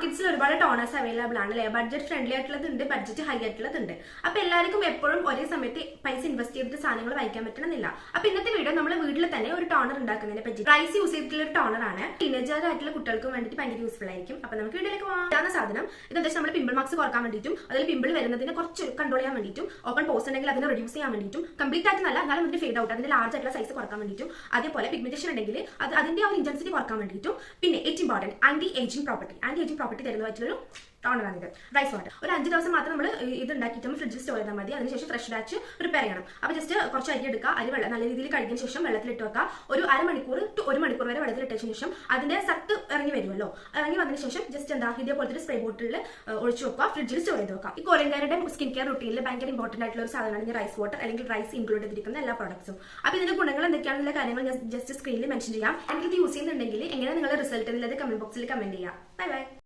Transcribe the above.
മാർക്കറ്റ്സിൽ ഒരുപാട് toners available ആണ് അല്ലെ. ബഡ്ജറ്റ് ഫ്രണ്ട്ലി ആയിട്ടുള്ളതുണ്ട്, ബഡ്ജറ്റ് ഹൈ ആയിട്ടുള്ളതുണ്ട്. അപ്പൊ എല്ലാവർക്കും എപ്പോഴും ഒരേ സമയത്ത് പൈസ ഇൻവെസ്റ്റ് ചെയ്തിട്ട് സാധനങ്ങൾ വാങ്ങിക്കാൻ പറ്റണമെന്നില്ല. അപ്പൊ ഇന്നത്തെ വീഡിയോ നമ്മൾ വീട്ടിൽ തന്നെ ഒരു ടോണർ ഉണ്ടാക്കുന്നതിനെ പറ്റി. റൈസ് യൂസ് ചെയ്തിട്ടുള്ള ഒരു ടോണർ ആണ്. ടീനേജർ ആയിട്ടുള്ള കുട്ടികൾക്കും വേണ്ടിയിട്ട് ഭയങ്കര യൂസ്ഫുൾ ആയിരിക്കും. അപ്പൊ നമുക്ക് വീട്ടിലേക്ക് പോകാൻ സാധനം ഇത് എന്താ നമ്മൾ പിമ്പിൾ മാർക്സ് കുറക്കാൻ വേണ്ടിയിട്ടും അതിൽ പിമ്പിൾ വരുന്നതിനെ കുറച്ച് കൺട്രോൾ ചെയ്യാൻ വേണ്ടിയിട്ടും ഓപ്പൺ പോസ്റ്റ് ഉണ്ടെങ്കിൽ അതിനെ റിഡ്യൂസ് ചെയ്യാൻ വേണ്ടിയിട്ടും കംപ്ലീറ്റ് ആയിട്ട് നല്ല എന്നാലും അതിന്റെ ഫേഡ് ഔട്ട് അതിന്റെ ലാർജ് ആയിട്ടുള്ള സൈസ് കുറക്കാൻ വേണ്ടിയിട്ടും അതേപോലെ പിഗ്മെന്റേഷൻ ഉണ്ടെങ്കിൽ അതിന്റെ ഒരു ഇന്റൻസിറ്റി കുറക്കാൻ വേണ്ടിയിട്ടും പിന്നെ ഏറ്റവും ഇമ്പോർട്ടന്റ് ആന്റി ഏജിംഗ് പ്രോപ്പർട്ടി തരുന്നതായിട്ടുള്ള ടോണറാണിത്. റൈസ് വാട്ടർ ഒരു 5 ദിവസം മാത്രം നമ്മൾ ഇത് ഉണ്ടാക്കിയിട്ട് നമ്മൾ ഫ്രിഡ്ജിൽ സ്റ്റോർ ചെയ്താൽ മതി. അതിനുശേഷം ഫ്രഷ് ബാച്ച് പ്രിപ്പയർ ചെയ്യണം. അപ്പോൾ ജസ്റ്റ് കുറച്ച് അരി എടുക്കുക, അരി നല്ല രീതിയിൽ കഴുകിയ ശേഷം വെള്ളത്തിലിട്ട് വെക്കുക. ഒരു അരമണിക്കൂർ ടു 1 മണിക്കൂർ വരെ വെള്ളത്തിലിട്ട ശേഷം അതിന്റെ സത്ത് ഇറങ്ങി വരുമല്ലോ. ഇറങ്ങി വന്നതിന് ശേഷം ജസ്റ്റ് ഇതേപോലത്തെ ഒരു സ്പ്രേ ബോട്ടിൽ ഒഴിച്ചു വെക്കുക, ഫ്രിഡ്ജിൽ സ്റ്റോർ ചെയ്ത് വെക്കാം. ഈ കൊറിയൻകാരുടെ സ്കിൻ കെയർ റുട്ടീനിൽ ഭയങ്കര ഇമ്പോർട്ടന്റ് ആയിട്ടുള്ള ഒരു സാധനമാണ് റൈസ് വാട്ടർ അല്ലെങ്കിൽ റൈസ് ഇൻക്ലൂഡ് ചെയ്തിരിക്കുന്ന എല്ലാ പ്രോഡക്ട്സും. അപ്പോൾ ഇതിന്റെ ഗുണങ്ങൾ എന്തൊക്കെയാണെന്നുള്ള കാര്യങ്ങൾ ഞാൻ ജസ്റ്റ് സ്ക്രീനിൽ മെൻഷൻ ചെയ്യാം. എനിക്ക് ഇത് യൂസ് ചെയ്യുന്നുണ്ടെങ്കിൽ എങ്ങനെ നിങ്ങളുടെ റിസൾട്ട് എന്നുള്ളത് കമന്റ് ബോക്സിൽ കമന്റ് ചെയ്യാം. Bye bye.